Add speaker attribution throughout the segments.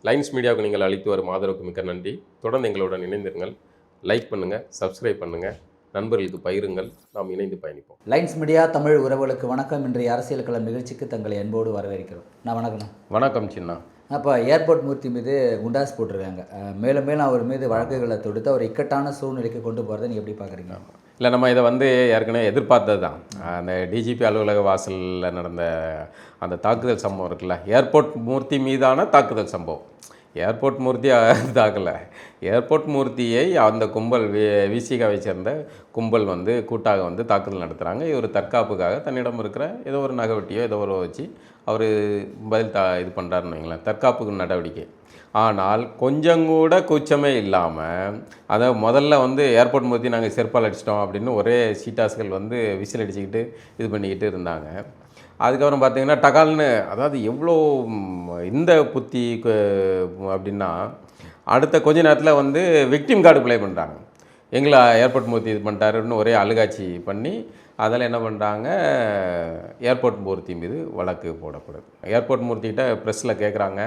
Speaker 1: Lines மீடியாவுக்கு நீங்கள் அளித்து வரும் ஆதரவுக்கு மிக்க நன்றி. தொடர்ந்து எங்களுடன் இணைந்திருங்கள். லைக் பண்ணுங்கள், சப்ஸ்கிரைப் பண்ணுங்கள், நண்பர்களுக்கு பகிருங்கள். நாம் இணைந்து பயணிப்போம்.
Speaker 2: லைன்ஸ் மீடியா தமிழ் உறவுகளுக்கு வணக்கம். இன்றைய அரசியல் களம் நிகழ்ச்சிக்கு தங்களை அன்போடு வரவேற்கிறோம். நான் வணக்கம்.
Speaker 1: வணக்கம் சின்னா.
Speaker 2: அப்போ ஏர்போர்ட் மூர்த்தி மீது குண்டாஸ் போட்டிருக்காங்க. மேலும் மேலும் அவர் மீது வழக்குகளை தொடுத்து அவர் இக்கட்டான சூழ்நிலைக்கு கொண்டு போகிறத நீங்கள் எப்படி பார்க்குறீங்க?
Speaker 1: இல்லை, நம்ம இதை ஏற்கனவே எதிர்பார்த்தது தான். அந்த டிஜிபி அலுவலக வாசலில் நடந்த அந்த தாக்குதல் சம்பவம் இருக்குல்ல, ஏர்போர்ட் மூர்த்தி மீதான தாக்குதல் சம்பவம். ஏர்போர்ட் மூர்த்தி தாக்கலை, ஏர்போர்ட் மூர்த்தியை அந்த கும்பல் விசிகாவை சேர்ந்த கும்பல் கூட்டாக தாக்குதல் நடத்துகிறாங்க. இவர் தற்காப்புக்காக தன்னிடம் இருக்கிற ஏதோ ஒரு நகைவட்டியோ ஏதோ ஒரு வச்சு அவர் பதில் இது பண்ணுறாருன்னு வைங்களேன், தற்காப்புக்கு நடவடிக்கை. ஆனால் கொஞ்சம் கூட கூச்சமே இல்லாமல் அதை முதல்ல ஏர்போர்ட் மூர்த்தி நாங்கள் செருப்பால் அடிச்சிட்டோம் அப்படின்னு ஒரே சீட்டாஸ்கள் விசில் அடிச்சுக்கிட்டு இது பண்ணிக்கிட்டு இருந்தாங்க. அதுக்கப்புறம் பார்த்திங்கன்னா டகால்னு, அதாவது எவ்வளோ இந்த புத்தி அப்படின்னா, அடுத்த கொஞ்ச நேரத்தில் விக்டிம் கார்டு ப்ளே பண்ணுறாங்க. எங்களை ஏர்போர்ட் மூர்த்தி இது பண்ணிட்டாருன்னு ஒரே அழுகாட்சி பண்ணி அதில் என்ன பண்ணுறாங்க, ஏர்போர்ட் மூர்த்தி மீது வழக்கு போடக்கூடாது. ஏர்போர்ட் மூர்த்திகிட்ட ப்ரெஸ்ஸில் கேட்குறாங்க,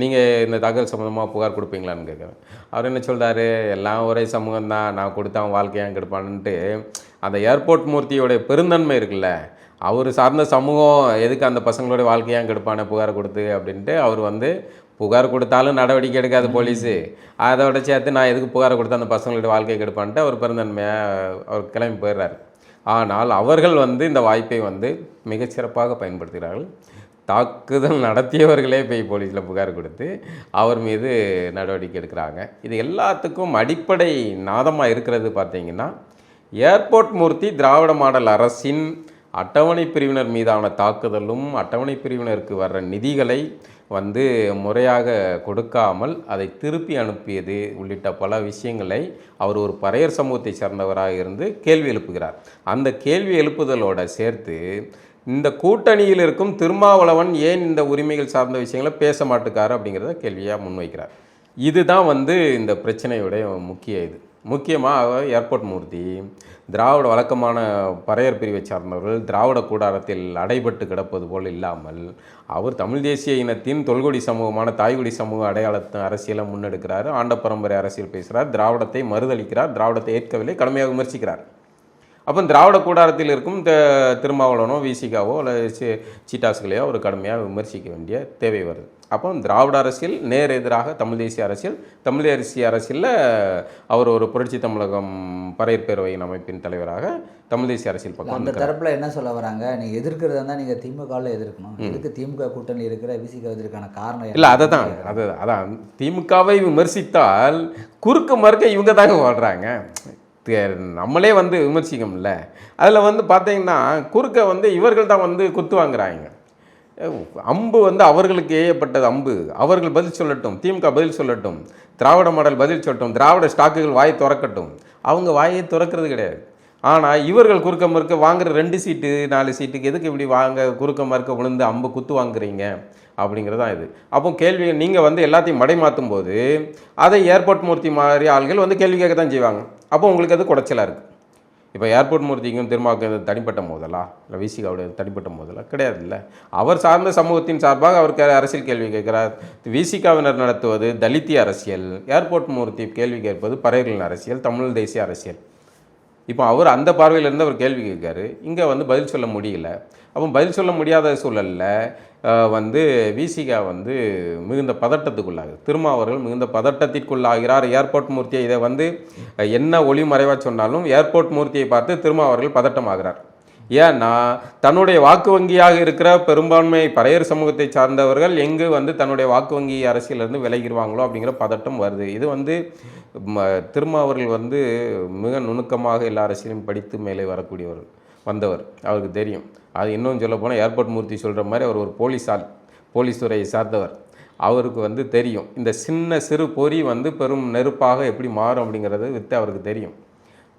Speaker 1: நீங்கள் இந்த தகவல் சம்மந்தமாக புகார் கொடுப்பீங்களான்னு கேட்குறேன். அவர் என்ன சொல்கிறாரு, எல்லாம் ஒரே சமூகம் தான், நான் கொடுத்தா அவன் வாழ்க்கையாக கெடுப்பான்ட்டு அந்த ஏர்போர்ட் மூர்த்தியோடைய பெருந்தன்மை இருக்குல்ல, அவர் சார்ந்த சமூகம் எதுக்கு அந்த பசங்களுடைய வாழ்க்கையாக கெடுப்பான புகார் கொடுத்து அப்படின்ட்டு அவர் புகார் கொடுத்தாலும் நடவடிக்கை எடுக்காது போலீஸு, அதோட சேர்த்து நான் எதுக்கு புகார் கொடுத்து அந்த பசங்களுடைய வாழ்க்கையை கெடுப்பான்ட்டு அவர் பெருந்தன்மையாக அவர் கிளம்பி போயிடுறாரு. ஆனால் அவர்கள் இந்த வாய்ப்பை மிகச்சிறப்பாக பயன்படுத்துகிறார்கள். தாக்குதல் நடத்தியவர்களே போய் போலீஸில் புகார் கொடுத்து அவர் மீது நடவடிக்கை எடுக்கிறாங்க. இது எல்லாத்துக்கும் அடிப்படை நாதமாக இருக்கிறது பார்த்திங்கன்னா, ஏர்போர்ட் மூர்த்தி திராவிட மாடல் அரசின் அட்டவணை பிரிவினர் மீதான தாக்குதலும் அட்டவணை பிரிவினருக்கு வர்ற நிதிகளை முறையாக கொடுக்காமல் அதை திருப்பி அனுப்பியது உள்ளிட்ட பல விஷயங்களை அவர் ஒரு பறையர் சமூகத்தை சேர்ந்தவராக இருந்து கேள்வி எழுப்புகிறார். அந்த கேள்வி எழுப்புதலோடு சேர்த்து இந்த கூட்டணியில் இருக்கும் திருமாவளவன் ஏன் இந்த உரிமைகள் சார்ந்த விஷயங்களை பேச மாட்டுக்காரு அப்படிங்கிறத கேள்வியாக முன்வைக்கிறார். இதுதான் இந்த பிரச்சனையுடைய முக்கியமாக ஏர்போர்ட் மூர்த்தி திராவிட வழக்கமான பறையர் பிரிவை சார்ந்தவர்கள் திராவிட கூடாரத்தில் அடைபட்டு கிடப்பது போல் இல்லாமல் அவர் தமிழ் தேசிய இனத்தின் தொல்குடி சமூகமான தாய்குடி சமூக அடையாளத்தை அரசியலை முன்னெடுக்கிறார். ஆண்ட பரம்பரை அரசியல் பேசுகிறார், திராவிடத்தை மறுதளிக்கிறார், திராவிடத்தை ஏற்கவில்லை, கடுமையாக விமர்சிக்கிறார். அப்போ திராவிட கூடாரத்தில் இருக்கும் திருமாவளவனோ விசிகாவோ இல்லை சீட்டாஸ்களையோ அவர் கடுமையாக விமர்சிக்க வேண்டிய தேவை வருது. அப்போ திராவிட அரசியல் நேர் எதிராக தமிழ் தேசிய அரசியல், தமிழ் தேசிய அரசியலில் அவர் ஒரு புரட்சி தமிழகம் பறையர் பேரவையின் அமைப்பின் தலைவராக தமிழ் தேசிய அரசியல் பக்கம்
Speaker 2: அந்த தரப்பில் என்ன சொல்ல வராங்க, நீங்கள் எதிர்க்கிறதா இருந்தால் நீங்கள் திமுகவில் எதிர்க்கணும், இதுக்கு திமுக கூட்டணி இருக்கிற விசிக இதற்கான காரணம்
Speaker 1: இல்லை. அதான் திமுகவை விமர்சித்தால் குறுக்கு மறுக்க இவங்க தாங்க வாழ்கிறாங்க. நம்மளே விமர்சிக்கோம்ல, அதில் பார்த்தீங்கன்னா குறுக்க இவர்கள் தான் குத்து வாங்குறாங்க. அம்பு அவர்களுக்கு ஏயப்பட்டது அம்பு, அவர்கள் பதில் சொல்லட்டும், திமுக பதில் சொல்லட்டும், திராவிட மாடல் பதில் சொல்லட்டும், திராவிட ஸ்டாக்குகள் வாயை திறக்கட்டும். அவங்க வாயை திறக்கிறது கிடையாது. ஆனால் இவர்கள் குறுக்க மறுக்க வாங்குற 2 சீட்டு 4 சீட்டுக்கு எதுக்கு இப்படி குறுக்க மறுக்க விழுந்து அம்பு குத்து வாங்குறீங்க அப்படிங்கிறது தான் இது. அப்போ கேள்வி நீங்கள் எல்லாத்தையும் மடை மாற்றும் போது அதை ஏர்போர்ட் மூர்த்தி மாதிரி ஆள்கள் கேள்வி கேட்க தான் செய்வாங்க. அப்போ உங்களுக்கு அது குடைச்சலாக இருக்குது. இப்போ ஏர்போர்ட் மூர்த்திக்கும் திருமாவுக்கு தனிப்பட்ட மோதலா இல்லை விசிகாவுடைய தனிப்பட்ட மோதலா கிடையாது. இல்லை, அவர் சார்ந்த சமூகத்தின் சார்பாக அவருக்கு அரசியல் கேள்வி கேட்குறார். விசிகாவினர் நடத்துவது தலித்திய அரசியல், ஏர்போர்ட் மூர்த்தி கேள்வி கேட்பது பறையர்களின் அரசியல், தமிழ் தேசிய அரசியல். இப்போ அவர் அந்த பார்வையிலேருந்து அவர் கேள்வி கேட்காரு, இங்கே பதில் சொல்ல முடியல. அப்போ பதில் சொல்ல முடியாத சூழலில் விசிகா மிகுந்த பதட்டத்துக்குள்ளாகுது. திருமாவர்கள் மிகுந்த பதட்டத்திற்குள்ளாகிறார். ஏர்போர்ட் மூர்த்தியை இதை என்ன ஒளிமறைவாக சொன்னாலும் ஏர்போர்ட் மூர்த்தியை பார்த்து திருமாவர்கள் பதட்டமாகிறார். ஏன்னா தன்னுடைய வாக்கு வங்கியாக இருக்கிற பெரும்பான்மை பறையர் சமூகத்தை சார்ந்தவர்கள் எங்கு தன்னுடைய வாக்கு வங்கி அரசியலிருந்து விலகிடுவாங்களோ அப்படிங்கிற பதட்டம் வருது. இது திருமாவர்கள் மிக நுணுக்கமாக எல்லா அரசியலையும் படித்து மேலே வந்தவர், அவருக்கு தெரியும். அது இன்னும் சொல்ல போனால் ஏர்போர்ட் மூர்த்தி சொல்கிற மாதிரி அவர் ஒரு போலீஸ் துறையை சார்ந்தவர். அவருக்கு தெரியும் இந்த சிறு பொறி பெரும் நெருப்பாக எப்படி மாறும் அப்படிங்கிறது அவருக்கு தெரியும்.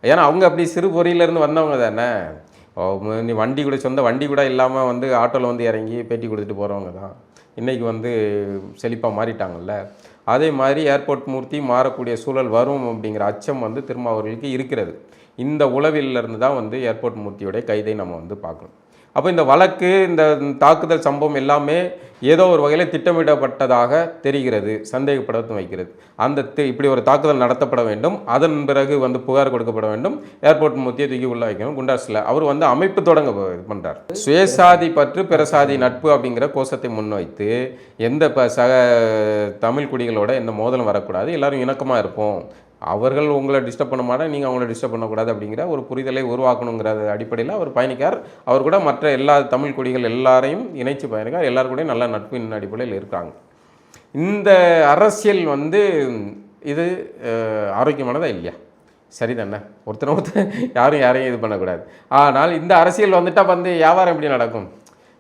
Speaker 1: ஏன்னா அவங்க அப்படி சிறு பொறியிலேருந்து வந்தவங்க தானே. நீ வண்டி கூட சொந்த வண்டி கூட இல்லாமல் ஆட்டோவில் இறங்கி பேட்டி கொடுத்துட்டு போகிறவங்க தான் இன்றைக்கி செழிப்பாக மாறிட்டாங்கல்ல. அதே மாதிரி ஏர்போர்ட் மூர்த்தி மாறக்கூடிய சூழல் வரும் அப்படிங்கிற அச்சம் திருமாவர்களுக்கு இருக்கிறது. இந்த உளவிலிருந்து தான் ஏர்போர்ட் மூர்த்தியோடைய கைதை நம்ம பார்க்கணும். அப்போ இந்த வழக்கு, இந்த தாக்குதல் சம்பவம் எல்லாமே ஏதோ ஒரு வகையில் திட்டமிடப்பட்டதாக தெரிகிறது, சந்தேகப்படத்தும் வைக்கிறது. அந்த இப்படி ஒரு தாக்குதல் நடத்தப்பட வேண்டும், அதன் பிறகு வந்து புகார் கொடுக்கப்பட வேண்டும், ஏர்போர்ட் மூர்த்தியை தூக்கி உள்ள வைக்கணும். குண்டாஸில் அவர் வந்து அமைப்பு தொடங்க பண்ணுறார். சுயசாதி பற்று பிறசாதி நட்பு அப்படிங்கிற கோஷத்தை முன்வைத்து எந்த சக தமிழ் குடிகளோட எந்த மோதலும் வரக்கூடாது, எல்லாரும் இணக்கமாக இருப்போம், அவர்கள் உங்களை டிஸ்டர்ப் பண்ண மாட்டேன், நீங்கள் அவங்கள டிஸ்டர்ப் பண்ணக்கூடாது அப்படிங்கிற ஒரு புரிதலை உருவாக்கணுங்கிற அடிப்படையில் அவர் பயணிக்கார். அவர் கூட மற்ற எல்லா தமிழ் குடிகள் எல்லாரையும் இணைச்சு பயணிக்கார். எல்லாரும் கூட நல்ல நட்பின் அடிப்படையில் இருக்காங்க. இந்த அரசியல் வந்து இது ஆரோக்கியமானதா இல்லையா? சரிதானே? ஒருத்தர் யாரையும் இது பண்ணக்கூடாது. ஆனால் இந்த அரசியல் வந்துட்டால் வந்து வியாபாரம் எப்படி நடக்கும்?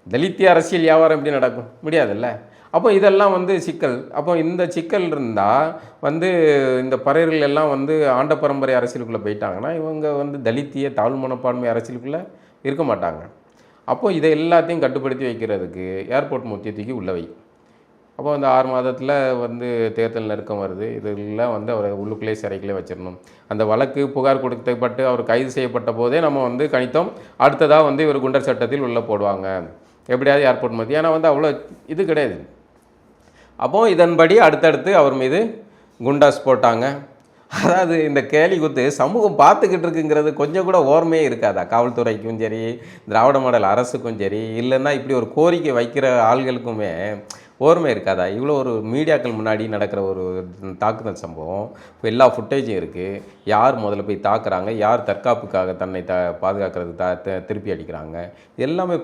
Speaker 1: தலித்திய அரசியல் வியாபாரம் எப்படி நடக்கும்? முடியாதுல்ல. அப்போ இதெல்லாம் வந்து சிக்கல். அப்போ இந்த சிக்கல் இருந்தால் வந்து இந்த பறையர்கள் எல்லாம் வந்து ஆண்ட பரம்பரை அரசியலுக்குள்ளே போயிட்டாங்கன்னா இவங்க வந்து தலித்திய தாழ்வு மனப்பான்மை அரசியலுக்குள்ளே இருக்க மாட்டாங்க. அப்போ இதை எல்லாத்தையும் கட்டுப்படுத்தி வைக்கிறதுக்கு ஏர்போர்ட் மூர்த்தியத்துக்கு உள்ளவை. அப்போ அந்த 6 மாதத்தில் வந்து தேர்தல் நெருக்கம் வருது. இதெல்லாம் வந்து அவரை உள்ளுக்குள்ளே சிறைக்குள்ளே வச்சிடணும். அந்த வழக்கு புகார் கொடுக்கப்பட்டு அவர் கைது செய்யப்பட்ட போதே நம்ம வந்து கணித்தோம், அடுத்ததாக வந்து இவர் குண்டர் சட்டத்தில் உள்ளே போடுவாங்க எப்படியாவது ஏர்போர்ட் மூர்த்தி. ஏன்னா வந்து அவ்வளோ இது கிடையாது. அப்போது இதன்படி அடுத்தடுத்து அவர் மீது குண்டாஸ் போட்டாங்க. அதாவது இந்த கேலி குத்து சமூகம் பார்த்துக்கிட்டு இருக்குங்கிறது கொஞ்சம் கூட ஓர்மையே இருக்காதா? காவல்துறைக்கும் சரி, திராவிட மாடல் அரசுக்கும் சரி, இல்லைன்னா இப்படி ஒரு கோரிக்கை வைக்கிற ஆள்களுக்குமே ஓர்மை இருக்காதா? இவ்வளோ ஒரு மீடியாக்கள் முன்னாடி நடக்கிற ஒரு தாக்குதல் சம்பவம், இப்போ எல்லா ஃபுட்டேஜும் இருக்குது. யார் முதல்ல போய் தாக்குறாங்க, யார் தற்காப்புக்காக தன்னை பாதுகாக்கிறது திருப்பி அடிக்கிறாங்க, எல்லாமே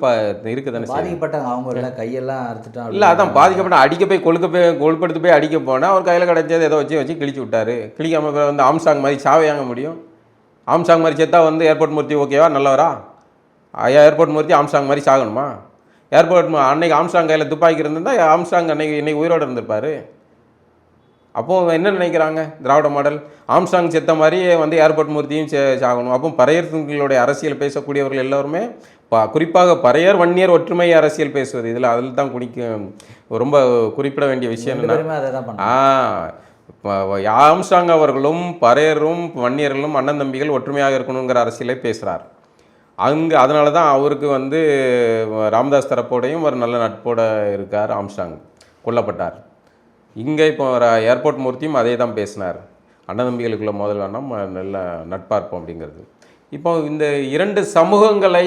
Speaker 1: இருக்குது தானே.
Speaker 2: பாதிக்கப்பட்டாங்க அவங்க கையெல்லாம் அறுத்துட்டாங்க.
Speaker 1: இல்லை, அதான் பாதிக்கப்பட்ட அடிக்க போய் கொழுப்படுத்து போய் அடிக்க போனால் அவர் கையில் கிடச்சது ஏதோ வச்சு கிழிச்சு விட்டார். கிழிக்காமல் வந்து ஆம்சாங் மாதிரி சாவையாங்க முடியும்? ஆம்சாங் மாதிரி சேர்த்தா வந்து ஏர்போர்ட் மூர்த்தி ஓகேவா, நல்லவரா? ஏர்போர்ட் மூர்த்தி ஆம்சாங் மாதிரி சாகணுமா? ஏர்போர்ட் அன்னைக்கு ஆம்ஸ்டாங் கையில் துப்பாக்கி இருந்திருந்தால் ஆம்ஸ்டாங் இன்னைக்கு உயிரோடு இருந்திருப்பார். அப்போது என்ன நினைக்கிறாங்க திராவிட மாடல்? ஆம்ஸ்டாங் செத்த மாதிரியே வந்து ஏர்போர்ட் மூர்த்தியும் சாகணும். அப்போ பறையர்களுடைய அரசியல் பேசக்கூடியவர்கள் எல்லோருமே குறிப்பாக பறையர் வன்னியர் ஒற்றுமை அரசியல் பேசுவது அதில் தான் ரொம்ப குறிப்பிட வேண்டிய விஷயம் என்னன்னா, ஆம்ஸ்டாங் அவர்களும் பறையரும் வன்னியர்களும் அண்ணன் தம்பிகள் ஒற்றுமையாக இருக்கணுங்கிற அரசியலை பேசுகிறார். அதனால தான் அவருக்கு வந்து ராமதாஸ் தரப்போடையும் ஒரு நல்ல நட்போட இருக்கார். ஆம்ஸ்டாங் கொல்லப்பட்டார். இங்கே இப்போ ஏர்போர்ட் மூர்த்தியும் அதே தான் பேசினார், அண்ணன் தம்பிகளுக்குள்ள மோதல் வேணாம், நல்ல நட்பார்ப்போம் அப்படிங்கிறது. இப்போ இந்த 2 சமூகங்களை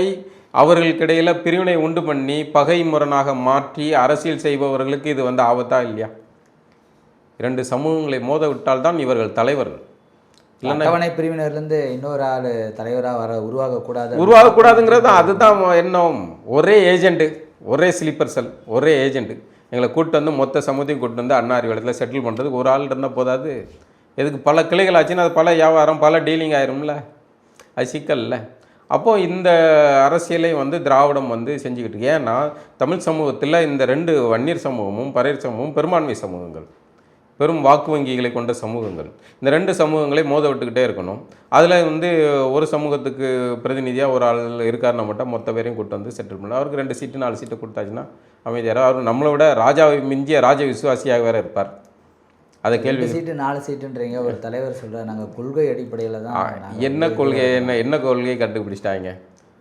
Speaker 1: அவர்களுக்கிடையில் பிரிவினை உண்டு பண்ணி பகை முரணாக மாற்றி அரசியல் செய்பவர்களுக்கு இது வந்து ஆபத்தா இல்லையா? 2 சமூகங்களை மோத விட்டால்தான் இவர்கள் தலைவர்கள்.
Speaker 2: அட்டவணை பிரிவினர்லேருந்து இன்னொரு ஆள் தலைவராக
Speaker 1: உருவாகக்கூடாதுங்கிறது அதுதான் எண்ணம். ஒரே ஏஜென்ட்டு, ஒரே ஸ்லீப்பர் செல், ஒரே ஏஜென்ட்டு எங்களை கூப்பிட்டு வந்து மொத்த சமூகத்தையும் கூப்பிட்டு வந்து அண்ணா அறிவாலயத்தில் செட்டில் பண்ணுறதுக்கு ஒரு ஆள் இருந்தால் போதாது. எதுக்கு பல கிளைகள் ஆச்சுன்னா அது பல வியாபாரம், பல டீலிங் ஆயிரும்ல, அது சிக்கல் இல்லை. அப்போது இந்த அரசியலை வந்து திராவிடம் வந்து செஞ்சுக்கிட்டு இருக்கு. ஏன்னா தமிழ் சமூகத்தில் இந்த 2 வன்னியர் சமூகமும் பறையர் சமூகமும் பெரும்பான்மை சமூகங்கள், பெரும் வாக்கு வங்கிகளை கொண்ட சமூகங்கள். இந்த 2 சமூகங்களை மோத விட்டுக்கிட்டே இருக்கணும். அதில் வந்து ஒரு சமூகத்துக்கு பிரதிநிதியாக ஒரு ஆள் இருக்காருன்னா மட்டும் மொத்த பேரையும் கூட்டு வந்து செட்டில் பண்ணணும். அவருக்கு 2 சீட்டு 4 சீட்டு கொடுத்தாச்சுன்னா அமைதியாக. அவர் நம்மளை விட ராஜாவை மிஞ்சிய ராஜ விசுவாசியாக வேறு இருப்பார். அதை கேள்வி
Speaker 2: சீட்டு 4 சீட்டுன்றீங்க, ஒரு தலைவர் சொல்கிறார் நாங்கள் கொள்கை அடிப்படையில் தான்.
Speaker 1: என்ன கொள்கை, என்ன கொள்கையை கண்டுபிடிச்சிட்டாங்க?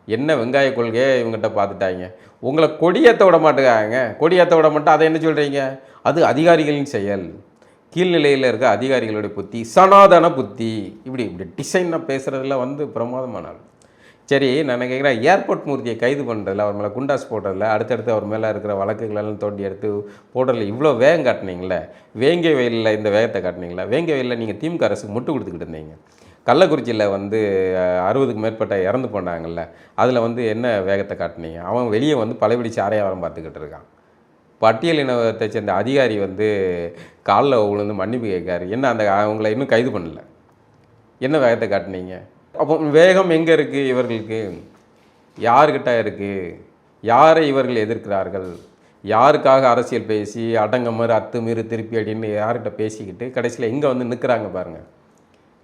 Speaker 1: என்ன வெங்காய கொள்கையை இவங்ககிட்ட பார்த்துட்டாங்க. உங்களை கொடியேற்ற விட மாட்டேங்காங்க. கொடியேற்ற விட மாட்டோம், அதை என்ன சொல்கிறீங்க? அது அதிகாரிகளின் செயல், கீழ்நிலையில் இருக்க அதிகாரிகளுடைய புத்தி, சனாதன புத்தி. இப்படி டிசைனாக பேசுகிறதுல வந்து பிரமாதமானாள். சரி, நான் கேட்குறேன், ஏர்போர்ட் மூர்த்தியை கைது பண்ணுறதில்ல, அவர் மேலே குண்டாஸ் போடுறதில்ல, அடுத்தடுத்து அவர் மேலே இருக்கிற வழக்குகளெல்லாம் தோண்டி எடுத்து போடுறதில்ல, இவ்வளோ வேகம் காட்டினீங்களே, வேங்கை வயலில் இந்த வேகத்தை காட்டினீங்களா? வேங்கை வயலில் நீங்கள் திமுக அரசுக்கு முட்டு கொடுத்துக்கிட்டு இருந்தீங்க. கள்ளக்குறிச்சியில் வந்து 60க்கு மேற்பட்ட இறந்து போனாங்கல்ல, அதில் வந்து என்ன வேகத்தை காட்டினீங்க? அவன் வெளியே வந்து பழையபடி சாரையாவரம் பார்த்துக்கிட்டு இருக்கான். பட்டியல் இனத்தை சேர்ந்த அதிகாரி வந்து காலில் விழுந்து மன்னிப்பு கேட்காரு. என்ன அவங்கள இன்னும் கைது பண்ணல, என்ன வேகத்தை காட்டினீங்க? அப்போ வேகம் எங்கே இருக்குது இவர்களுக்கு? யார்கிட்ட இருக்குது? யாரை இவர்கள் எதிர்க்கிறார்கள்? யாருக்காக அரசியல் பேசி அடங்கமறு அத்துமீறு திருப்பி அடின்னு யார்கிட்ட பேசிக்கிட்டு கடைசியில் எங்கே வந்து நிற்கிறாங்க பாருங்கள்.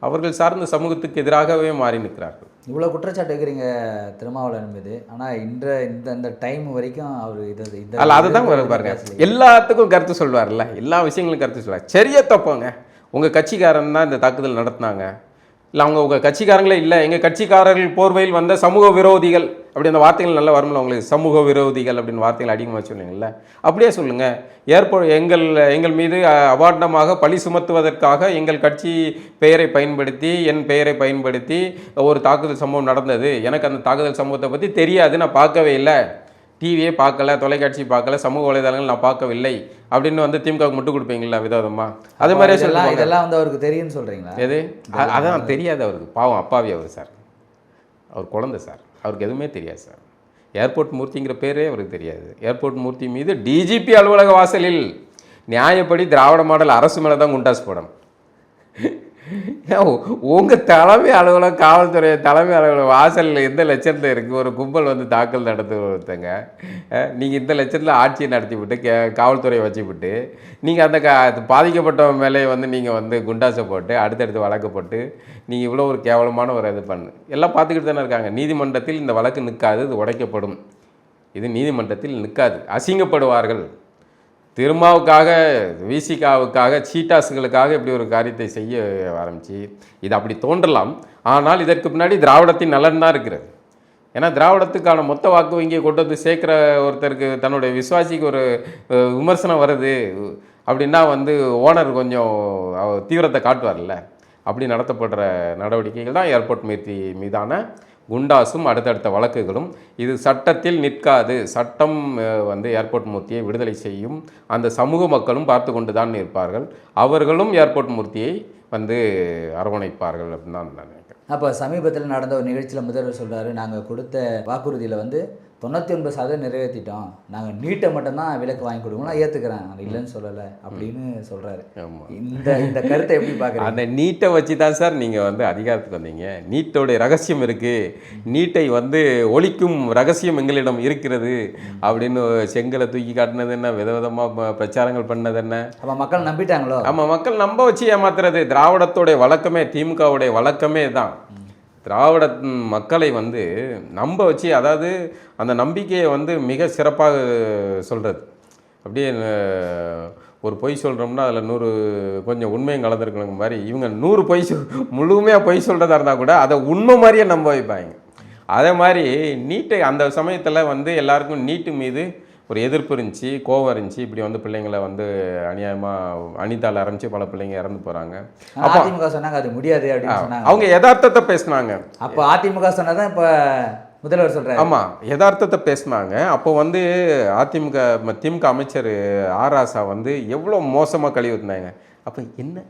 Speaker 1: அவர்கள் சார்ந்த சமூகத்துக்கு எதிராகவே மாறி நிற்கிறார்கள்.
Speaker 2: இவ்வளோ குற்றச்சாட்டு வைக்கிறீங்க திருமாவளவன் மீது, ஆனால் இந்த டைம் வரைக்கும் அவர்
Speaker 1: அல்ல அதுதான் பாருங்க, எல்லாத்துக்கும் கருத்து சொல்வார்ல, எல்லா விஷயங்களும் கருத்து சொல்வார். சரியா தப்போங்க, உங்கள் கட்சிக்காரன் தான் இந்த தாக்குதல் நடத்தினாங்க, இல்லை அவங்க உங்கள் கட்சிக்காரங்களே இல்லை, எங்கள் கட்சிக்காரர்கள் போர்வையில் வந்த சமூக விரோதிகள் அப்படி அந்த வார்த்தைகள் நல்லா வரும்ல உங்களுக்கு, சமூக விரோதிகள் அப்படின்னு வார்த்தைகள் அதிகமாக சொன்னீங்கல்ல, அப்படியே சொல்லுங்கள். எங்கள் மீது அபாண்டமாக பழி சுமத்துவதற்காக எங்கள் கட்சி பெயரை பயன்படுத்தி என் பெயரை பயன்படுத்தி ஒரு தாக்குதல் சம்பவம் நடந்தது, எனக்கு அந்த தாக்குதல் சம்பவத்தை பற்றி தெரியாது, நான் பார்க்கவே இல்லை, டிவியே பார்க்கல, தொலைக்காட்சி பார்க்கல, சமூக வலைதளங்கள் நான் பார்க்கவில்லை அப்படின்னு வந்து திமுகவுக்கு முட்டு கொடுப்பீங்களா விதவிதமா? அதே மாதிரியே சொல்லலாம்.
Speaker 2: இதெல்லாம் வந்து அவருக்கு தெரியும்னு சொல்கிறீங்களா?
Speaker 1: எது அதான் தெரியாது அவருக்கு, பாவம் அப்பாவி அவர் சார், அவர் குழந்தை சார், அவருக்கு எதுவுமே தெரியாது சார். ஏர்போர்ட் மூர்த்திங்கிற பேரே அவருக்கு தெரியாது. ஏர்போர்ட் மூர்த்தி மீது டிஜிபி அலுவலக வாசலில் நியாயப்படி திராவிட மாடல் அரசு மேலே தான் குண்டாஸ் போடணும். உங்கள் தலைமை அலுவலகம், காவல்துறை தலைமை அலுவலகம் வாசலில் எந்த லட்சத்தில் இருக்குது ஒரு கும்பல் வந்து தாக்கல் நடத்துவங்க, நீங்கள் இந்த லட்சத்தில் ஆட்சியை நடத்தி விட்டு காவல்துறையை வச்சு விட்டு நீங்கள் அந்த பாதிக்கப்பட்டவங்க மேலே வந்து நீங்கள் வந்து குண்டாசை போட்டு அடுத்தடுத்து வழக்கு போட்டு நீங்கள் இவ்வளோ ஒரு கேவலமான ஒரு இது பண்ணு எல்லாம் பார்த்துக்கிட்டு தானே இருக்காங்க. நீதிமன்றத்தில் இந்த வழக்கு நிற்காது, இது உடைக்கப்படும். இது நீதிமன்றத்தில் நிற்காது, அசிங்கப்படுவார்கள். திருமாவுக்காக, விசிகாவுக்காக, சீட்டாஸுகளுக்காக இப்படி ஒரு காரியத்தை செய்ய ஆரம்பித்து இது அப்படி தோன்றலாம். ஆனால் இதற்கு பின்னாடி திராவிடத்தின் நலன் தான் இருக்கிறது. ஏன்னா திராவிடத்துக்கான மொத்த வாக்கு வங்கியை கொண்டு வந்து சேர்க்குற ஒருத்தருக்கு தன்னுடைய விசுவாசிக்கு ஒரு விமர்சனம் வருது அப்படின்னா வந்து ஓனர் கொஞ்சம் தீவிரத்தை காட்டுவார்ல, அப்படி நடத்தப்படுற நடவடிக்கைகள் தான் ஏர்போர்ட் மீதான குண்டாசும் அடுத்தடுத்த வழக்குகளும். இது சட்டத்தில் நிற்காது. சட்டம் வந்து ஏர்போர்ட் மூர்த்தியை விடுதலை செய்யும். அந்த சமூக மக்களும் பார்த்து கொண்டு தான் இருப்பார்கள். அவர்களும் ஏர்போர்ட் மூர்த்தியை வந்து அரவணைப்பார்கள் அப்படின்னு தான் நான் நினைக்கிறேன்.
Speaker 2: அப்போ சமீபத்தில் நடந்த ஒரு நிகழ்ச்சியில் முதல்வர் சொல்கிறாரு, நாங்கள் கொடுத்த வாக்குறுதியில் வந்து 99% நிறைவேற்றிட்டோம், நாங்கள் நீட்டை மட்டும்தான் விலக்கு வாங்கி கொடுக்கணும், நான் ஏற்றுக்கிறேன், அது இல்லைன்னு சொல்லலை அப்படின்னு சொல்கிறாரு. இந்த கருத்தை எப்படி பார்க்குறீங்க?
Speaker 1: அந்த நீட்டை வச்சு தான் சார் நீங்கள் வந்து அதிகாரத்துக்கு வந்தீங்க. நீட்டோடைய ரகசியம் இருக்குது, நீட்டை வந்து ஒழிக்கும் ரகசியம் எங்களிடம் இருக்கிறது அப்படின்னு செங்கலை தூக்கி காட்டினது என்ன, விதவிதமாக பிரச்சாரங்கள் பண்ணது என்ன.
Speaker 2: அப்போ மக்கள் நம்பிட்டாங்களோ? ஆமாம்,
Speaker 1: மக்கள் நம்ப வச்சு ஏமாத்துறது திராவிடத்தோடைய வழக்கமே, திமுகவுடைய வழக்கமே தான். திராவிட மக்களை வந்து நம்ப வச்சு, அதாவது அந்த நம்பிக்கையை வந்து மிக சிறப்பாக சொல்கிறது. அப்படியே ஒரு பொய் சொல்கிறோம்னா அதில் 100 கொஞ்சம் உண்மையும் கலந்துருக்கணுங்க மாதிரி இவங்க 100 பொய் முழுமையாக பொய் சொல்கிறதா இருந்தால் கூட அதை உண்மை மாதிரியே நம்ப வைப்பாங்க. அதே மாதிரி நீட்டை அந்த சமயத்தில் வந்து எல்லாருக்கும் நீட்டு மீது ஒரு எதிர்ப்பு இருந்துச்சு, கோவம் இருந்துச்சு. இப்படி வந்து பிள்ளைங்களை வந்து அநியாயமாக அனிதால் ஆரம்பித்து பல பிள்ளைங்க இறந்து போகிறாங்க.
Speaker 2: அப்போ அதிமுக சொன்னாங்க அது முடியாது அப்படின்னு சொன்னாங்க.
Speaker 1: அவங்க யதார்த்தத்தை பேசினாங்க.
Speaker 2: அப்போ அதிமுக சொன்னதான் இப்போ முதல்வர் சொல்கிறார்.
Speaker 1: ஆமாம், யதார்த்தத்தை பேசினாங்க. அப்போ வந்து திமுக அமைச்சர் ஆர் ராசா வந்து எவ்வளோ மோசமாக கழுவி ஊற்றினாங்க. அப்போ என்ன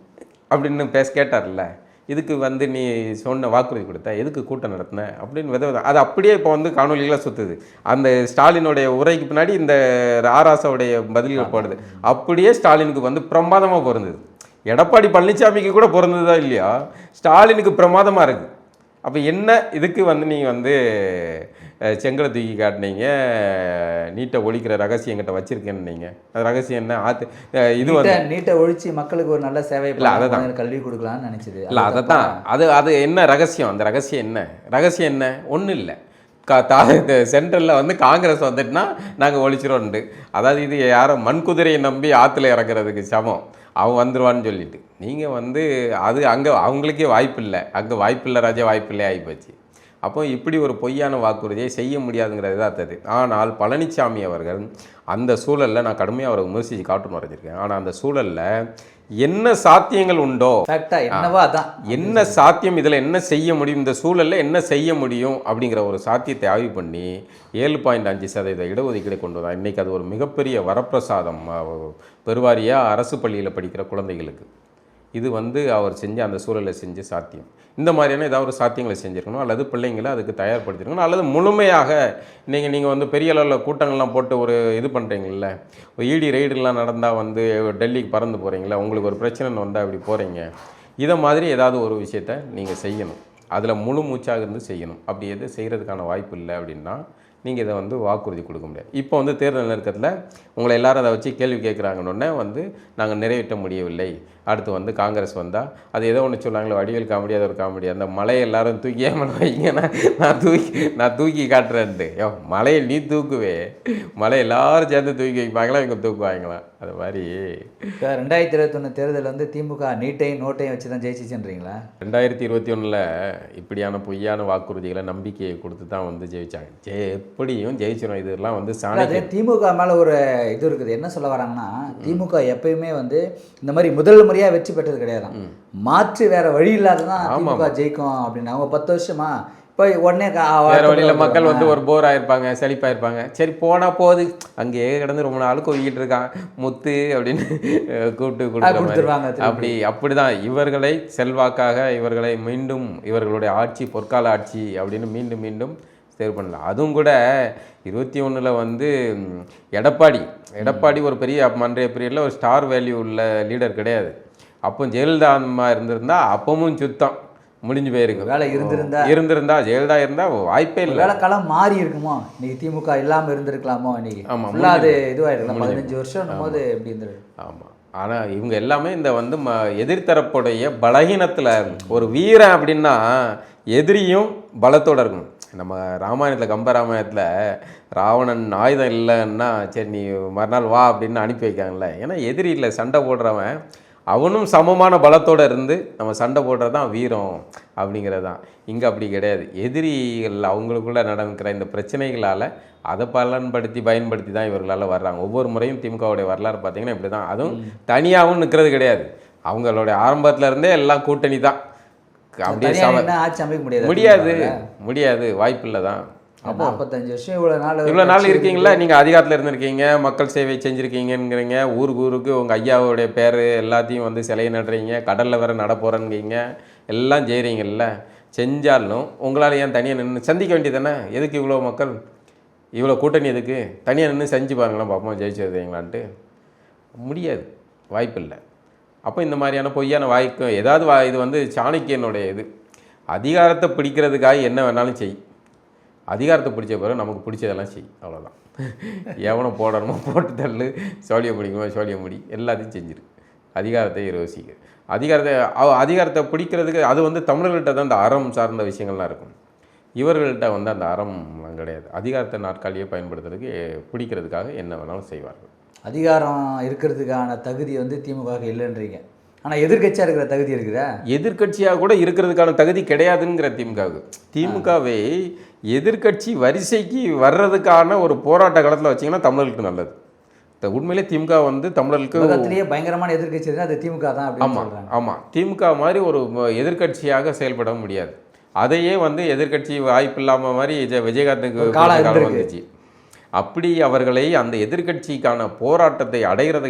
Speaker 1: அப்படின்னு கேட்டார்ல, இதுக்கு வந்து நீ சொன்ன வாக்குறுதி கொடுத்த, எதுக்கு கூட்டம் நடத்தின அப்படின்னு அது அப்படியே இப்போ வந்து காணொலிகளாக சுற்றுது. அந்த ஸ்டாலினுடைய உரைக்கு பின்னாடி இந்த ஆராசாவுடைய பதில்கள் போடுது. அப்படியே ஸ்டாலினுக்கு வந்து பிரமாதமாக பொருந்தது. எடப்பாடி பழனிசாமிக்கு கூட பொருந்ததா இல்லையா, ஸ்டாலினுக்கு பிரமாதமாக இருக்குது. அப்போ என்ன இதுக்கு வந்து நீங்கள் வந்து செங்கலை தூக்கி காட்டினீங்க, நீட்டை ஒழிக்கிற ரகசியம் என்கிட்ட வச்சிருக்கேன்னு நீங்கள், அது ரகசியம் என்ன? இது வந்து நீட்டை
Speaker 2: ஒழிச்சு மக்களுக்கு ஒரு நல்ல சேவை இல்லை, அதை தான் கல்வி கொடுக்கலான்னு நினச்சிது.
Speaker 1: இல்லை அதை தான் அது என்ன ரகசியம்? அந்த ரகசியம் என்ன? ஒன்றும் இல்லை. சென்ட்ரலில் வந்து காங்கிரஸ் வந்துட்டுனா நாங்கள் ஒழிச்சிரோன்ட்டு, அதாவது இது யாரோ மண்குதிரையை நம்பி ஆற்றுல இறக்குறதுக்கு சமம். அவன் வந்துடுவான்னு சொல்லிட்டு நீங்கள் வந்து அது அங்கே அவங்களுக்கே வாய்ப்பில்லை, அங்கே வாய்ப்பில்லை ராஜா, வாய்ப்பில்லை ஆகிப்போச்சு. அப்போ இப்படி ஒரு பொய்யான வாக்குறுதியை செய்ய முடியாதுங்கிறது தான் தது. ஆனால் பழனிசாமி அவர்கள் அந்த சூழலில் நான் கடுமையாக அவரை விமர்சித்து காட்டு வரைஞ்சிருக்கேன். ஆனால் அந்த சூழலில் என்ன சாத்தியங்கள் உண்டோ, என்ன சாத்தியம், இதில் என்ன செய்ய முடியும், இந்த சூழலில் என்ன செய்ய முடியும் அப்படிங்கிற ஒரு சாத்தியத்தை ஆய்வு பண்ணி 7.5% இடஒதுக்கீடு கொண்டு வந்தால் இன்றைக்கி அது ஒரு மிகப்பெரிய வரப்பிரசாதம் பெருவாரியாக அரசு பள்ளியில் படிக்கிற குழந்தைகளுக்கு. இது வந்து அவர் செஞ்ச அந்த சூழலை செஞ்ச சாத்தியம். இந்த மாதிரியான ஏதாவது ஒரு சாத்தியங்களை செஞ்சுருக்கணும், அல்லது பிள்ளைங்களை அதுக்கு தயார்படுத்திருக்கணும், அல்லது முழுமையாக நீங்கள் வந்து பெரிய அளவில் கூட்டங்கள்லாம் போட்டு ஒரு இது பண்ணுறீங்கள, இடி ரெய்டுலாம் நடந்தால் வந்து டெல்லிக்கு பறந்து போகிறீங்களா, உங்களுக்கு ஒரு பிரச்சனை வந்தால் இப்படி போகிறீங்க, இதை மாதிரி ஏதாவது ஒரு விஷயத்தை நீங்கள் செய்யணும், அதில் முழு மூச்சாக இருந்து செய்யணும். அப்படி எது செய்கிறதுக்கான வாய்ப்பு இல்லை அப்படின்னா நீங்கள் இதை வந்து வாக்குறுதி கொடுக்க முடியாது. இப்போ வந்து தேர்தல் நெருக்கத்தில் உங்களை எல்லாரும் அதை வச்சு கேள்வி கேட்குறாங்கன்னொன்னே வந்து நாங்கள் நிறைவேற்ற முடியவில்லை. அடுத்து வந்து காங்கிரஸ் வந்தால் அது ஏதோ ஒன்று சொன்னாங்களோ வடிவேல் காமெடி, அது ஒரு காமெடி, அந்த மலையை எல்லாரும் தூக்கி ஏமலை வைங்கன்னா நான் தூக்கி காட்டுறேன்ட்டு. மலையை நீ தூக்குவே, மலை எல்லாரும் சேர்ந்து தூக்கி வைப்பாங்களா இவங்க தூக்குவாங்களா? அது மாதிரி
Speaker 2: இப்போ 2021 தேர்தல் வந்து திமுக நீட்டையும் நோட்டையும் வச்சு தான் ஜெயிச்சிச்சுன்றீங்களா?
Speaker 1: 2021 இப்படியான பொய்யான வாக்குறுதிகளை நம்பிக்கையை கொடுத்து தான் வந்து ஜெயிச்சாங்க. எப்படியும் ஜெயிச்சிடும். இதெல்லாம் வந்து
Speaker 2: அது திமுக மேலே ஒரு இது இருக்குது. என்ன சொல்ல வராங்கன்னா, திமுக எப்பயுமே வந்து இந்த மாதிரி முதல் முறையாக வெற்றி பெற்றது கிடையாது. மாற்று வேற வழி இல்லாததான் திமுக ஜெயிக்கும் அப்படின்னு. அவங்க 10 வருஷமா போய் உடனே
Speaker 1: வேறு வழியில் மக்கள் வந்து ஒரு போர் ஆகிருப்பாங்க, செழிப்பாயிருப்பாங்க. சரி போனால் போகுது, அங்கேயே கிடந்து ரொம்ப நாள் கொவிக்கிட்டு இருக்கான் முத்து அப்படின்னு கூப்பிட்டு கொடுத்துருவாங்க. அப்படிதான் இவர்களை செல்வாக்காக இவர்களை மீண்டும் இவர்களுடைய ஆட்சி பொற்கால ஆட்சி அப்படின்னு மீண்டும் மீண்டும் தேர்வு பண்ணலாம். அதுவும் கூட 21 வந்து எடப்பாடி ஒரு பெரிய அன்றைய பீரியடில் ஒரு ஸ்டார் வேல்யூ உள்ள லீடர் கிடையாது. அப்போ ஜெயலலிதா அம்மா இருந்திருந்தா அப்பவும் சுத்தம் முடிஞ்சு போயிருக்கு.
Speaker 2: வேலை
Speaker 1: இருந்திருந்தா ஜெயலலிதா இருந்தால் வாய்ப்பே இல்லை.
Speaker 2: வேலை காலம் மாறி இருக்குமோ, இன்னைக்கு திமுக இல்லாமல் இருந்திருக்கலாமோ, இன்னைக்கு ஆமாம் அது இதுவாகிருக்கலாம். 15 வருஷம் போது எப்படி இருந்திருக்கு.
Speaker 1: ஆமாம். ஆனால் இவங்க எல்லாமே இந்த வந்து எதிர்த்தரப்புடைய பலகீனத்தில் ஒரு வீரன் அப்படின்னா எதிரியும் பலத்தோடு இருக்கணும். நம்ம ராமாயணத்தில் கம்பராமாயணத்தில் ராவணன் ஆயுதம் இல்லைன்னா சரி நீ மறுநாள் வா அப்படின்னு அனுப்பி வைக்காங்கல்ல. ஏன்னா எதிரி இல்லை, சண்டை போடுறவன் அவனும் சமமான பலத்தோடு இருந்து நம்ம சண்டை போடுறது தான் வீரம் அப்படிங்கிறது தான். இங்கே அப்படி கிடையாது. எதிரிகள் அவங்களுக்குள்ளே நடக்கிற இந்த பிரச்சனைகளால் அதை பயன்படுத்தி தான் இவர்களால் வர்றாங்க. ஒவ்வொரு முறையும் திமுகவுடைய வரலாறு பார்த்திங்கன்னா இப்படி தான். அதுவும் தனியாகவும் நிற்கிறது கிடையாது. அவங்களுடைய ஆரம்பத்தில் இருந்தே எல்லாம் கூட்டணி தான். அப்படியே
Speaker 2: ஆட்சி அமைக்க
Speaker 1: முடியாது, வாய்ப்பில்லை தான்.
Speaker 2: அப்போ 45 வருஷம்
Speaker 1: இவ்வளோ நாள் இருக்கீங்களா, நீங்கள் அதிகாரத்தில் இருந்திருக்கீங்க, மக்கள் சேவை செஞ்சுருக்கீங்கிறீங்க, ஊருக்கு உங்கள் ஐயாவுடைய பேர் எல்லாத்தையும் வந்து சிலையை நடுறீங்க, கடலில் வேற நட போகிறேங்கிறீங்க, எல்லாம் செய்கிறீங்கல்ல. செஞ்சாலும் உங்களால் ஏன் தனியாக நின்று சந்திக்க வேண்டியது தானே? எதுக்கு இவ்வளோ மக்கள், இவ்வளோ கூட்டணி எதுக்கு? தனியாக நின்று செஞ்சு பாருங்களேன் பார்ப்போம் ஜெயிச்சதுங்களான்ட்டு. முடியாது, வாய்ப்பில்லை. அப்போ இந்த மாதிரியான பொய்யான வாய்க்கும் ஏதாவது இது வந்து சாணக்கியனுடைய இது. அதிகாரத்தை பிடிக்கிறதுக்காக என்ன வேணாலும் செய், அதிகாரத்தை பிடிச்ச பிறகு நமக்கு பிடிச்சதெல்லாம் செய், அவ்வளோதான். எவனை போடணுமோ போட்டு தள்ளு, சோழியை பிடிக்குமோ சோழியை முடி, எல்லாத்தையும் செஞ்சிரு. அதிகாரத்தை யோசிக்க, அதிகாரத்தை பிடிக்கிறதுக்கு அது வந்து தமிழர்கள்ட்ட தான் அந்த அறம் சார்ந்த விஷயங்கள்லாம் இருக்கும். இவர்கள்ட்ட வந்து அந்த அறம்லாம் கிடையாது. அதிகாரத்தை நாற்காலியை பயன்படுத்துறதுக்கு பிடிக்கிறதுக்காக என்ன வேணாலும் செய்வார்கள்.
Speaker 2: அதிகாரம் இருக்கிறதுக்கான தகுதி வந்து திமுக இல்லைன்றீங்க. ஆனால் எதிர்கட்சியாக இருக்கிற தகுதி இருக்குதா?
Speaker 1: எதிர்கட்சியாக கூட இருக்கிறதுக்கான தகுதி கிடையாதுங்கிற திமுகவை எதிர்கட்சி வரிசைக்கு வர்றதுக்கான ஒரு போராட்ட காலத்தில் வச்சிங்கன்னா தமிழர்களுக்கு நல்லது. உண்மையிலே திமுக வந்து தமிழர்களுக்கு
Speaker 2: பயங்கரமான எதிர்கட்சி அது திமுக தான்.
Speaker 1: ஆமாம், திமுக மாதிரி ஒரு எதிர்கட்சியாக செயல்பட முடியாது. அதையே வந்து எதிர்கட்சி வாய்ப்பு இல்லாமல் மாதிரி விஜயகாந்துக்கு காலம் வந்துச்சு. அப்படி அவர்களை அந்த எதிர்கட்சிக்கான போராட்டத்தை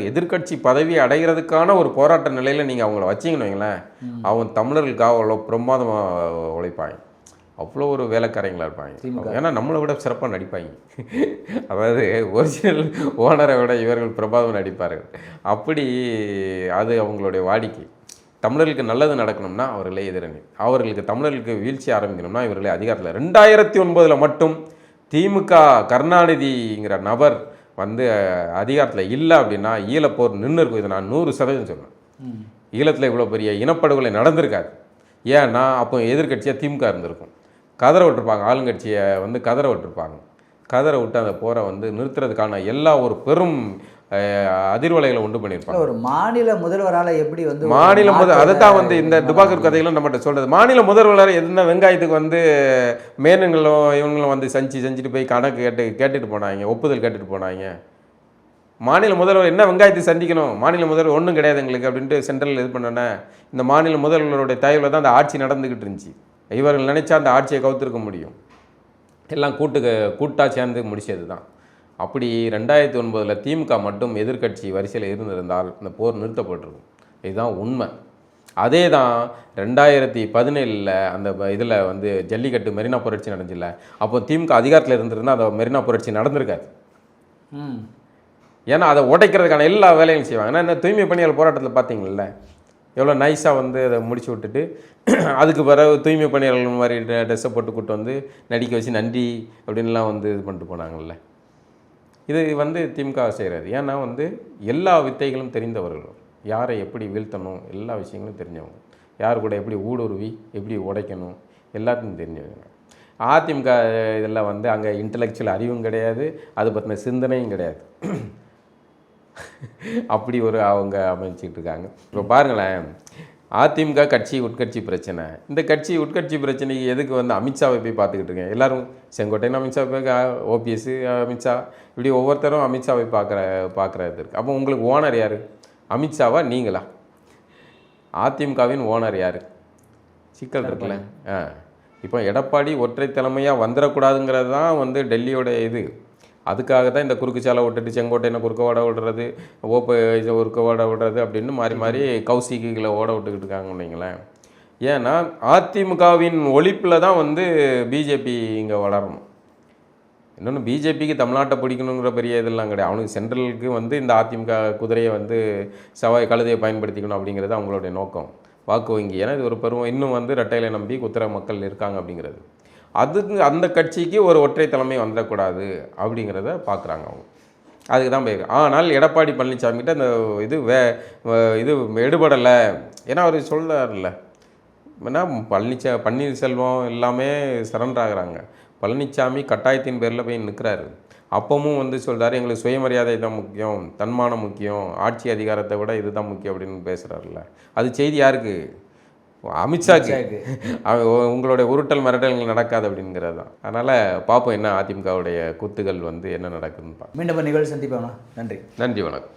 Speaker 1: எதிர்கட்சி பதவி அடைகிறதுக்கான ஒரு போராட்ட நிலையில் நீங்கள் அவங்கள வச்சிங்கன்னு வைங்களேன், அவங்க தமிழர்களுக்காக அவ்வளோ பிரமாதமாக உழைப்பாங்க. அவ்வளோ ஒரு வேலைக்காரங்களாக இருப்பாங்க. ஏன்னா நம்மளை விட சிறப்பாக நடிப்பாங்க. அதாவது ஒரிஜினல் ஓனரை விட இவர்கள் பிரபாதம் நடிப்பார்கள். அப்படி அது அவங்களுடைய வாடிக்கை. தமிழர்களுக்கு நல்லது நடக்கணும்னா அவர்களே எதிரணி, தமிழர்களுக்கு வீழ்ச்சி ஆரம்பிக்கணும்னா இவர்களே அதிகாரத்தில். 2009 மட்டும் திமுக கருணாநிதிங்கிற நபர் வந்து அதிகாரத்தில் இல்லை அப்படின்னா ஈழப்போர் நின்று இருக்கும். இதை நான் 100% சொல்லுவேன். ஈழத்தில் இவ்வளோ பெரிய இனப்படுகொலை நடந்திருக்காது. ஏன்னா அப்போ எதிர்கட்சியாக திமுக இருந்திருக்கும். கதற விட்டுருப்பாங்க, ஆளுங்கட்சியை வந்து கதற விட்டு அந்த போரை வந்து நிறுத்துறதுக்கான எல்லா ஒரு பெரும் அதிர்வலைகளை உண்டு பண்ணியிருப்பாங்க.
Speaker 2: ஒரு மாநில முதல்வரால் எப்படி வந்து
Speaker 1: அதை தான் வந்து இந்த துபாக்கூர் கதைகளும் நம்மகிட்ட சொல்கிறது. மாநில முதல்வரால் எதுனா வெங்காயத்துக்கு வந்து மேனுங்களும் இவங்களும் வந்து செஞ்சுட்டு போய் கணக்கு கேட்டுட்டு போனாங்க, ஒப்புதல் கேட்டுட்டு போனாங்க. மாநில முதல்வர் என்ன வெங்காயத்தை சந்திக்கணும், மாநில முதல்வர் ஒன்றும் கிடையாது எங்களுக்கு அப்படின்ட்டு சென்ட்ரல் இது பண்ணோன்னே இந்த மாநில முதல்வருடைய தயவில் தான் அந்த ஆட்சி நடந்துக்கிட்டு இருந்துச்சு. இவர்கள் நினச்சா அந்த ஆட்சியை கவுத்திருக்க முடியும். எல்லாம் கூட்டாக சேர்ந்து முடிச்சது தான். அப்படி 2009 திமுக மட்டும் எதிர்கட்சி வரிசையில் இருந்திருந்தால் இந்த போர் நிறுத்தப்பட்டிருக்கும். இதுதான் உண்மை. அதே தான் 2017 அந்த இதில் வந்து ஜல்லிக்கட்டு மெரினா புரட்சி நடந்துச்சுல்ல, அப்போ திமுக அதிகாரத்தில் இருந்திருந்தால் அந்த மெரினா புரட்சி நடந்திருக்காது. ஏன்னா அதை உடைக்கிறதுக்கான எல்லா வேலையும் செய்வாங்க. ஏன்னா தூய்மை பணியாளர் போராட்டத்தில் பார்த்தீங்கள, எவ்வளோ நைஸாக வந்து அதை முடிச்சு விட்டுட்டு அதுக்கு பிறகு தூய்மை பணியாளர்கள் மாதிரி ட்ரெஸ்ஸை போட்டு கூட்டு வந்து நடிக்க வச்சு நன்றி அப்படின்லாம் வந்து இது பண்ணிட்டு போனாங்கல்ல. இது வந்து திமுக செய்கிறாரு. ஏன்னா வந்து எல்லா வித்தைகளும் தெரிந்தவர்கள், யாரை எப்படி வீழ்த்தணும் எல்லா விஷயங்களும் தெரிஞ்சவங்க, யார் கூட எப்படி ஊடுருவி எப்படி உடைக்கணும் எல்லாத்தையும் தெரிஞ்சவங்க. அதிமுக இதில் வந்து அங்கே இன்டலெக்சுவல் அறிவும் கிடையாது, அது பற்றின சிந்தனையும் கிடையாது. அப்படி ஒரு அவங்க அமைச்சிக்கிட்டு இருக்காங்க. இப்போ பாருங்களேன், அதிமுக கட்சி உட்கட்சி பிரச்சனை. இந்த கட்சி உட்கட்சி பிரச்சனைக்கு எதுக்கு வந்து அமித்ஷாவை போய் பார்த்துக்கிட்டு இருக்கேன்? எல்லாரும் செங்கோட்டையன் அமித்ஷா போய், ஓபிஎஸ் அமித்ஷா, இப்படி ஒவ்வொருத்தரும் அமித்ஷாவை பார்க்குறது இருக்குது. அப்போ உங்களுக்கு ஓனர் யார்? அமித்ஷாவா நீங்களா? அதிமுகவின் ஓனர் யார்? சிக்கல் இருக்குல்ல. இப்போ எடப்பாடி ஒற்றை தலைமையாக வந்துடக்கூடாதுங்கிறது தான் வந்து டெல்லியோட இது. அதுக்காக தான் இந்த குறுக்கு சாலை விட்டுட்டு செங்கோட்டையனை குறுக்க ஓட விடுறது, குறுக்க ஓட விடுறது அப்படின்னு மாறி மாறி கௌசிகளை ஓட விட்டுக்கிட்டு இருக்காங்கன்னு வைங்களேன். ஏன்னா அதிமுகவின் ஒழிப்பில் தான் வந்து பிஜேபி இங்கே வளரணும். இன்னொன்று பிஜேபிக்கு தமிழ்நாட்டை பிடிக்கணுங்கிற பெரிய இதெல்லாம் கிடையாது. அவனுக்கு சென்ட்ரலுக்கு வந்து இந்த அதிமுக குதிரையை வந்து செவ்வாய் கழுதையை பயன்படுத்திக்கணும் அப்படிங்கிறது அவங்களுடைய நோக்கம், வாக்கு வங்கி. ஏன்னா இது ஒரு பருவம் இன்னும் வந்து ரெட்டையில நம்பி குதிரை மக்கள் இருக்காங்க அப்படிங்கிறது. அதுக்கு அந்த கட்சிக்கு ஒரு ஒற்றை தலைமை வந்துடக்கூடாது அப்படிங்கிறத பார்க்குறாங்க அவங்க. அதுக்கு தான் போயிருக்கு. ஆனால் எடப்பாடி பழனிசாமிகிட்ட அந்த இது எடுபடலை. ஏன்னா அவர் சொல்கிறார்ல, ஏன்னா பன்னீர்செல்வம் எல்லாமே சரண்டர் ஆகுறாங்க, பழனிசாமி கட்டாயத்தின் பேரில் போய் நிற்கிறாரு. அப்பவும் வந்து சொல்கிறாரு, எங்களுக்கு சுயமரியாதை தான் முக்கியம், தன்மானம் முக்கியம், ஆட்சி அதிகாரத்தை விட இதுதான் முக்கியம் அப்படின்னு பேசுகிறாருல்ல. அது செய்தி யாருக்கு? அமித்ஷாக்கு. உங்களுடைய உருட்டல் மிரட்டல்கள் நடக்காது அப்படிங்கிறது தான். அதனால் பார்ப்போம் என்ன அதிமுகவுடைய கூத்துகள் வந்து என்ன நடக்குதுன்னு பார்ப்போம்.
Speaker 2: மீண்டும் நிகழ்ச்சி சந்திப்போம். நன்றி.
Speaker 1: நன்றி, வணக்கம்.